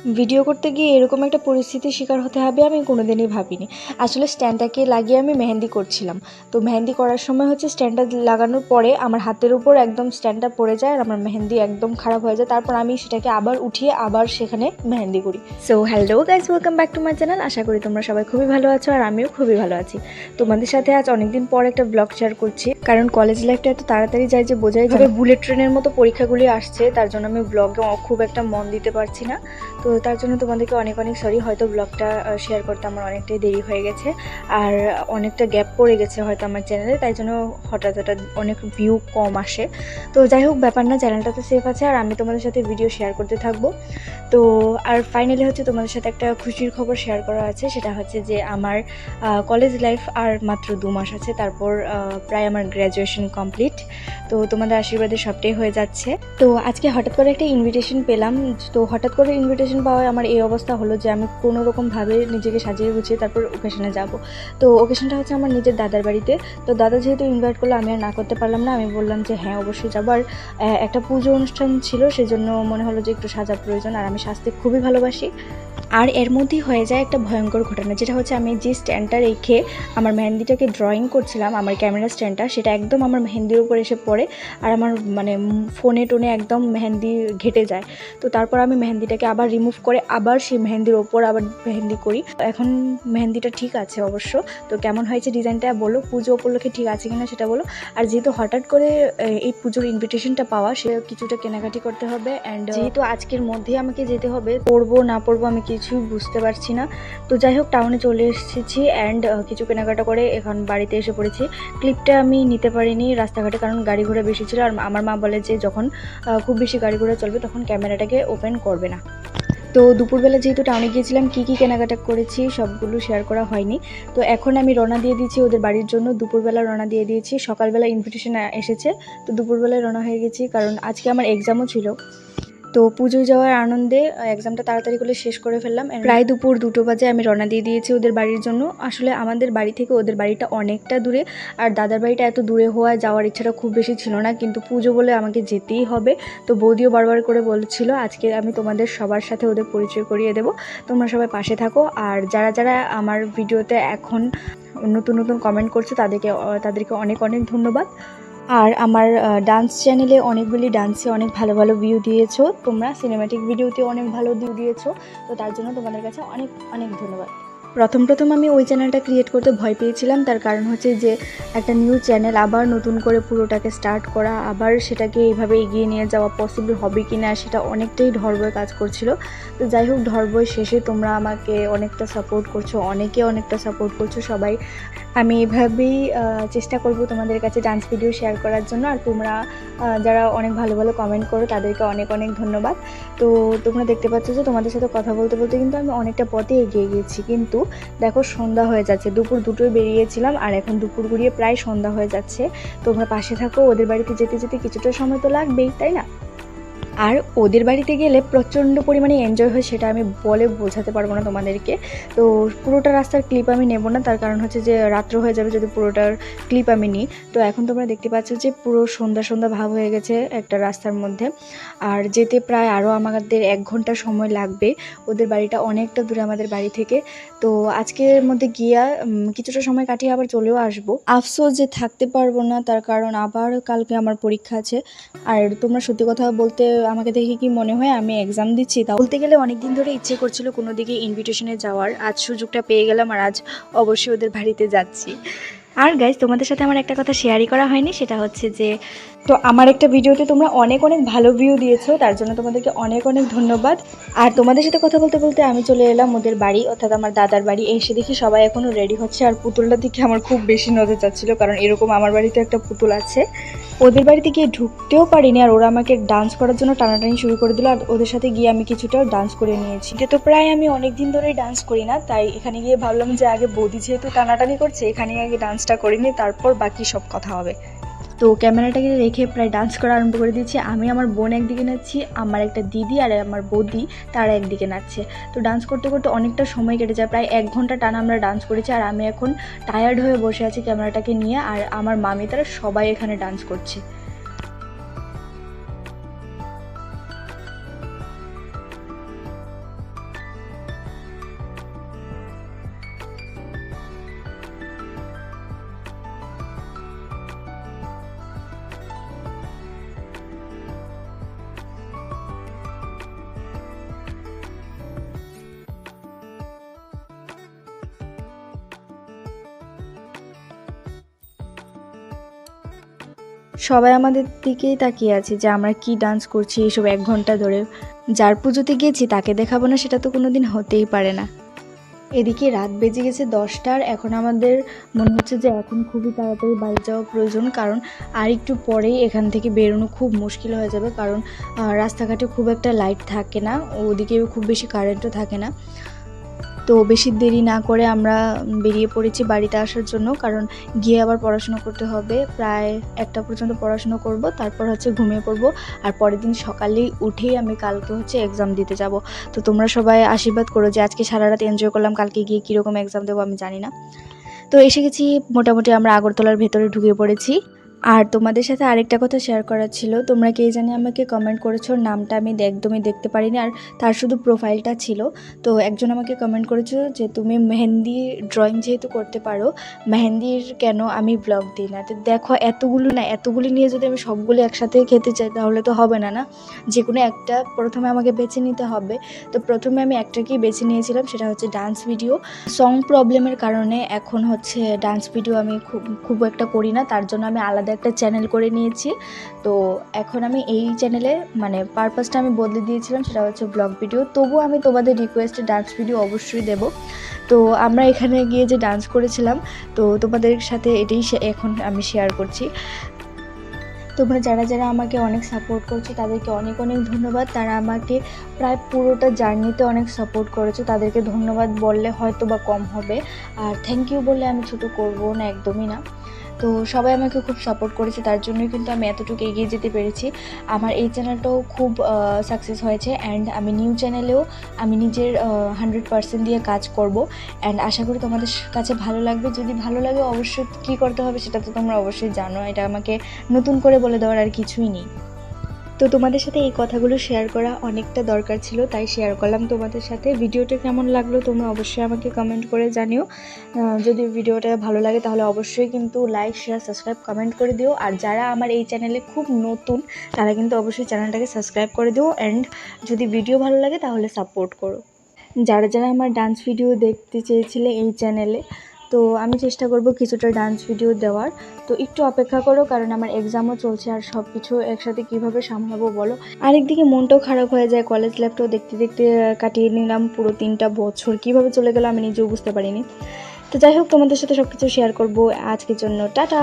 Video করতে গিয়ে এরকম একটা পরিস্থিতির শিকার হতে হবে আমি কোনোদিনই ভাবিনি। আসলে স্ট্যান্ডটাকে লাগিয়ে আমি মেহেন্দি করছিলাম। তো মেহেন্দি করার সময় হচ্ছে স্ট্যান্ডটা লাগানোর পরে আমার হাতের উপর একদম স্ট্যান্ডটা পড়ে যায় আর আমার মেহেন্দি একদম খারাপ হয়ে যায়। তারপর আমি সেটাকে আবার উঠিয়ে আবার সেখানে মেহেন্দি করি। So hello guys, welcome back to my channel. আশা করি তোমরা সবাই খুবই ভালো আছো আর আমিও খুবই ভালো আছি। তোমাদের সাথে আজ অনেকদিন পর একটা ব্লগ শেয়ার করছি, কারণ কলেজ লাইফটা এত তাড়াতাড়ি যায় যে বোঝাই যাবে। বুলেট ট্রেনের মতো পরীক্ষাগুলি আসছে, তার জন্য আমি ব্লগে খুব একটা মন দিতে পারছি না। তো তার জন্য তোমাদেরকে অনেক অনেক সরি, হয়তো ব্লগটা শেয়ার করতে আমার অনেকটাই দেরি হয়ে গেছে আর অনেকটা গ্যাপ পড়ে গেছে হয়তো আমার চ্যানেলে, তাই জন্য হঠাৎ অনেক ভিউ কম আসে। তো যাই হোক, ব্যাপার না, চ্যানেলটা তো সেফ আছে আর আমি তোমাদের সাথে ভিডিও শেয়ার করতে থাকবো। তো আর ফাইনালি হচ্ছে তোমাদের সাথে একটা খুশির খবর শেয়ার করা আছে, সেটা হচ্ছে যে আমার কলেজ লাইফ আর মাত্র 2 মাস আছে, তারপর প্রায় আমার গ্র্যাজুয়েশন কমপ্লিট। তো তোমাদের আশীর্বাদে সবটাই হয়ে যাচ্ছে। তো আজকে হঠাৎ করে একটা ইনভিটেশন পেলাম। তো হঠাৎ করে ইনভিটেশন পাওয়ায় আমার এই অবস্থা হলো যে আমি কোনো রকমভাবে নিজেকে সাজিয়ে গুছিয়ে তারপর ওকেশনে যাব। তো ওকেশনটা হচ্ছে আমার নিজের দাদার বাড়িতে। তো দাদা যেহেতু ইনভাইট করলো, আমি আর না করতে পারলাম না। আমি বললাম যে হ্যাঁ অবশ্যই যাবো। আর একটা পুজো অনুষ্ঠান ছিল, সেজন্য মনে হলো যে একটু সাজা প্রয়োজন, আর আমি সাজতে খুবই ভালোবাসি। আর এর মধ্যেই হয়ে যায় একটা ভয়ঙ্কর ঘটনা, যেটা হচ্ছে আমি যে স্ট্যান্ডটা রেখে আমার মেহেন্দিটাকে ড্রয়িং করছিলাম, আমার ক্যামেরা স্ট্যান্ডটা, সেটা একদম আমার মেহেন্দির উপর এসে পড়ে আর আমার ফোনে টোনে একদম মেহেন্দি ঘেটে যায়। তো তারপর আমি মেহেন্দিটাকে আবার রিমুভ করে আবার সেই মেহেন্দির ওপর আবার মেহেন্দি করি। এখন মেহেন্দিটা ঠিক আছে অবশ্য। তো কেমন হয়েছে ডিজাইনটা বলো, পুজো উপলক্ষে ঠিক আছে কিনা সেটা বলো। আর যেহেতু হঠাৎ করে এই পুজোর ইনভিটেশনটা পাওয়া, সে কিছুটা কেনাকাটি করতে হবে। অ্যান্ড যেহেতু আজকের মধ্যেই আমাকে যেতে হবে, পড়বো না পড়বো আমি কিছুই বুঝতে পারছি না। তো যাই হোক, টাউনে চলে এসেছি অ্যান্ড কিছু কেনাকাটা করে এখন বাড়িতে এসে পড়েছি। ক্লিপটা আমি নিতে পারিনি রাস্তাঘাটে, কারণ গাড়ি ঘোড়া বেশি ছিল আর আমার মা বলে যে যখন খুব বেশি গাড়ি ঘোড়া চলবে তখন ক্যামেরাটাকে ওপেন করবে না। তো দুপুরবেলা যেহেতু টাউনে গিয়েছিলাম, কী কেনাকাটা করেছি সবগুলো শেয়ার করা হয়নি। তো এখন আমি রওনা দিয়ে দিয়েছি ওদের বাড়ির জন্য। দুপুরবেলা রওনা দিয়ে দিয়েছি, সকালবেলা ইনভিটেশন এসেছে, তো দুপুরবেলায় রওনা হয়ে গেছি, কারণ আজকে আমার এক্সামও ছিল। তো পুজোয় যাওয়ার আনন্দে এক্সামটা তাড়াতাড়ি করে শেষ করে ফেললাম। প্রায় দুপুর 2টো বাজে আমি রওনা দিয়ে দিয়েছি ওদের বাড়ির জন্য। আসলে আমাদের বাড়ি থেকে ওদের বাড়িটা অনেকটা দূরে, আর দাদার বাড়িটা এত দূরে হওয়ায় যাওয়ার ইচ্ছাটা খুব বেশি ছিল না, কিন্তু পুজো বলে আমাকে যেতেই হবে। তো বৌদিও বারবার করে বলছিল আজকে আমি তোমাদের সবার সাথে ওদের পরিচয় করিয়ে দেবো, তোমরা সবাই পাশে থাকো। আর যারা যারা আমার ভিডিওতে এখন নতুন নতুন কমেন্ট করছো তাদেরকে অনেক অনেক ধন্যবাদ। আর আমার ডান্স চ্যানেলে অনেকগুলি ডান্সে অনেক ভালো ভালো ভিউ দিয়েছো তোমরা, সিনেম্যাটিক ভিডিওতে অনেক ভালো ভিউ দিয়েছো। তো তার জন্য তোমাদের কাছে অনেক অনেক ধন্যবাদ। প্রথম আমি ওই চ্যানেলটা ক্রিয়েট করতে ভয় পেয়েছিলাম, তার কারণ হচ্ছে যে একটা নিউ চ্যানেল আবার নতুন করে পুরোটাকে স্টার্ট করা, আবার সেটাকে এইভাবে এগিয়ে নিয়ে যাওয়া পসিবল হবে কি না, সেটা অনেকটাই ঢরবয় কাজ করছিল। তো যাই হোক, ঢরবয় শেষে তোমরা আমাকে অনেকটা সাপোর্ট করছো, অনেকটা সাপোর্ট করছো সবাই। আমি এভাবেই চেষ্টা করব তোমাদের কাছে ডান্স ভিডিও শেয়ার করার জন্য। আর তোমরা যারা অনেক ভালো ভালো কমেন্ট করো তাদেরকে অনেক অনেক ধন্যবাদ। তো তোমরা দেখতে পাচ্ছ যে তোমাদের সাথে কথা বলতে বলতে কিন্তু আমি অনেকটা পথে এগিয়ে গেছি, কিন্তু দেখো সন্ধ্যা হয়ে যাচ্ছে। দুপুর 2টোয় বেরিয়েছিলাম আর এখন দুপুর গড়িয়ে প্রায় সন্ধ্যা হয়ে যাচ্ছে। তোমরা পাশে থাকো, ওদের বাড়িতে যেতে যেতে কিছুটা সময় তো লাগবেই, তাই না? আর ওদের বাড়িতে গেলে প্রচণ্ড পরিমাণে এনজয় হয়, সেটা আমি বলে বোঝাতে পারবো না তোমাদেরকে। তো পুরোটা রাস্তার ক্লিপ আমি নেব না, তার কারণ হচ্ছে যে রাত্র হয়ে যাবে যদি পুরোটার ক্লিপ আমি নিই। তো এখন তোমরা দেখতে পাচ্ছ যে পুরো সন্ধ্যা সন্ধ্যা ভাব হয়ে গেছে একটা রাস্তার মধ্যে, আর যেতে প্রায় আরও আমাদের 1 ঘন্টা সময় লাগবে। ওদের বাড়িটা অনেকটা দূরে আমাদের বাড়ি থেকে। তো আজকের মধ্যে গিয়া কিছুটা সময় কাটিয়ে আবার চলেও আসবো। আফসোস যে থাকতে পারবো না, তার কারণ আবার কালকে আমার পরীক্ষা আছে। আর তোমরা সত্যি কথা বলতে আমাকে দেখে কি মনে হয় আমি এক্সাম দিচ্ছি? তা বলতে গেলে অনেকদিন ধরে ইচ্ছে করছিল কোনো দিকে ইনভিটেশনে যাওয়ার, আজ সুযোগটা পেয়ে গেলাম আর আজ অবশ্যই ওদের বাড়িতে যাচ্ছি। আর গাইজ, তোমাদের সাথে আমার একটা কথা শেয়ারই করা হয়নি, সেটা হচ্ছে যে তো আমার একটা ভিডিওতে তোমরা অনেক অনেক ভালো ভিউ দিয়েছো, তার জন্য তোমাদেরকে অনেক অনেক ধন্যবাদ। আর তোমাদের সাথে কথা বলতে বলতে আমি চলে এলাম ওদের বাড়ি, অর্থাৎ আমার দাদার বাড়ি। এসে দেখি সবাই এখনও রেডি হচ্ছে, আর পুতুলটা দিকে আমার খুব বেশি নজর যাচ্ছিলো, কারণ এরকম আমার বাড়িতে একটা পুতুল আছে। ওদের বাড়িতে গিয়ে ঢুকতেও পারিনি আর ওরা আমাকে ডান্স করার জন্য টানাটানি শুরু করে দিল, আর ওদের সাথে গিয়ে আমি কিছুটা ডান্স করে নিয়েছি। এটা তো প্রায় আমি অনেক দিন ধরেই ডান্স করি না, তাই এখানে গিয়ে ভাবলাম যে আগে বৌদি যেহেতু টানাটানি করছে, এখানে আগে ডান্সটা করিনি, তারপর বাকি সব কথা হবে। তো ক্যামেরাটাকে রেখে প্রায় ডান্স করা আরম্ভ করে দিয়েছি। আমি আমার বোন একদিকে নাচছি, আমার একটা দিদি আর আমার বৌদি তারা একদিকে নাচছে। তো ডান্স করতে করতে অনেকটা সময় কেটে যায়, প্রায় 1 ঘন্টা টানা আমরা ডান্স করেছি। আর আমি এখন টায়ার্ড হয়ে বসে আছি ক্যামেরাটাকে নিয়ে, আর আমার মামি তারা সবাই এখানে ডান্স করছে। সবাই আমাদের দিকেই তাকিয়ে আছে যে আমরা কি ডান্স করছি এসব 1 ঘন্টা ধরে। যার পুজোতে গেছি তাকে দেখাবো না, সেটা তো কোনোদিন হতেই পারে না। এদিকে রাত বেজে গেছে 10টার। এখন আমাদের মনে হচ্ছে যে এখন খুবই তাড়াতাড়ি বাড়ি যাওয়া প্রয়োজন, কারণ আর একটু পরেই এখান থেকে বেরোনো খুব মুশকিল হয়ে যাবে, কারণ রাস্তাঘাটে খুব একটা লাইট থাকে না, ওদিকে খুব বেশি কারেন্টও থাকে না। তো বেশি দেরি না করে আমরা বেরিয়ে পড়েছি বাড়িতে আসার জন্য, কারণ গিয়ে আবার পড়াশোনা করতে হবে। প্রায় 1টা পর্যন্ত পড়াশোনা করব, তারপর হচ্ছে ঘুমিয়ে পড়বো। আর পরের দিন সকালেই উঠেই আমি কালকে হচ্ছে এক্সাম দিতে যাব। তো তোমরা সবাই আশীর্বাদ করো যে আজকে সারা রাত এনজয় করলাম, কালকে গিয়ে কীরকম এক্সাম দেবো আমি জানি না। তো এসে গেছি, মোটামুটি আমরা আগরতলার ভেতরে ঢুকে পড়েছি। আর তোমাদের সাথে আরেকটা কথা শেয়ার করার ছিল, তোমরা কে জানি আমাকে কমেন্ট করেছো, নামটা আমি একদমই দেখতে পারিনি, আর তার শুধু প্রোফাইলটা ছিল। তো একজন আমাকে কমেন্ট করেছো যে তুমি মেহেন্দি ড্রয়িং যেহেতু করতে পারো, মেহেন্দির কেন আমি ব্লগ দিই না। তো দেখো, এতগুলি নিয়ে যদি আমি সবগুলো একসাথে খেতে চাই তাহলে তো হবে না, যে কোনো একটা প্রথমে আমাকে বেছে নিতে হবে। তো প্রথমে আমি একটাকেই বেছে নিয়েছিলাম, সেটা হচ্ছে ডান্স ভিডিও। সং প্রবলেমের কারণে এখন হচ্ছে ডান্স ভিডিও আমি খুব একটা করি না, তার জন্য আমি আলাদা একটা চ্যানেল করে নিয়েছি। তো এখন আমি এই চ্যানেলে মানে পারপাসটা আমি বদলে দিয়েছিলাম, সেটা হচ্ছে ব্লগ ভিডিও। তবুও আমি তোমাদের রিকোয়েস্টে ডান্স ভিডিও অবশ্যই দেব। তো আমরা এখানে গিয়ে যে ডান্স করেছিলাম, তো তোমাদের সাথে এটাই এখন আমি শেয়ার করছি। তোমরা যারা যারা আমাকে অনেক সাপোর্ট করছো তাদেরকে অনেক অনেক ধন্যবাদ। তারা আমাকে প্রায় পুরোটা জার্নিতে অনেক সাপোর্ট করেছো, তাদেরকে ধন্যবাদ বললে হয়তো বা কম হবে, আর থ্যাংক ইউ বললে আমি ছোটো করবো না, একদমই না। তো সবাই আমাকে খুব সাপোর্ট করেছে, তার জন্যই কিন্তু আমি এতটুকু এগিয়ে যেতে পেরেছি। আমার এই চ্যানেলটাও খুব সাকসেস হয়েছে, অ্যান্ড আমি নিউ চ্যানেলেও আমি নিজের 100% দিয়ে কাজ করব, অ্যান্ড আশা করি তোমাদের কাছে ভালো লাগবে। যদি ভালো লাগে অবশ্যই কী করতে হবে সেটা তো তোমরা অবশ্যই জানো, এটা আমাকে নতুন করে বলে দেওয়ার আর কিছুই নেই। তো তোমাদের সাথে এই কথাগুলো শেয়ার করা অনেকটা দরকার ছিল, তাই শেয়ার করলাম তোমাদের সাথে। ভিডিওটা কেমন লাগলো তোমরা অবশ্যই আমাকে কমেন্ট করে জানিও। যদি ভিডিওটা ভালো লাগে তাহলে অবশ্যই কিন্তু লাইক, শেয়ার, সাবস্ক্রাইব, কমেন্ট করে দিও। আর যারা আমার এই চ্যানেলে খুব নতুন তারা কিন্তু অবশ্যই চ্যানেলটাকে সাবস্ক্রাইব করে দিও, অ্যান্ড যদি ভিডিও ভালো লাগে তাহলে সাপোর্ট করো। যারা যারা আমার ডান্স ভিডিও দেখতে চেয়েছিলে এই চ্যানেলে, তো আমি চেষ্টা করব কিছুটা ডান্স ভিডিও দেওয়ার। তো একটু অপেক্ষা করো, কারণ আমার এক্সামও চলছে, আর সব কিছু একসাথে কীভাবে সামলাবো বলো। আরেকদিকে মনটাও খারাপ হয়ে যায়, কলেজ লাইফটাও দেখতে দেখতে কাটিয়ে নিলাম পুরো 3টা বছর, কীভাবে চলে গেল আমি নিজেও বুঝতে পারিনি। তো যাই হোক, তোমাদের সাথে সব কিছু শেয়ার করবো। আজকের জন্য টাটা।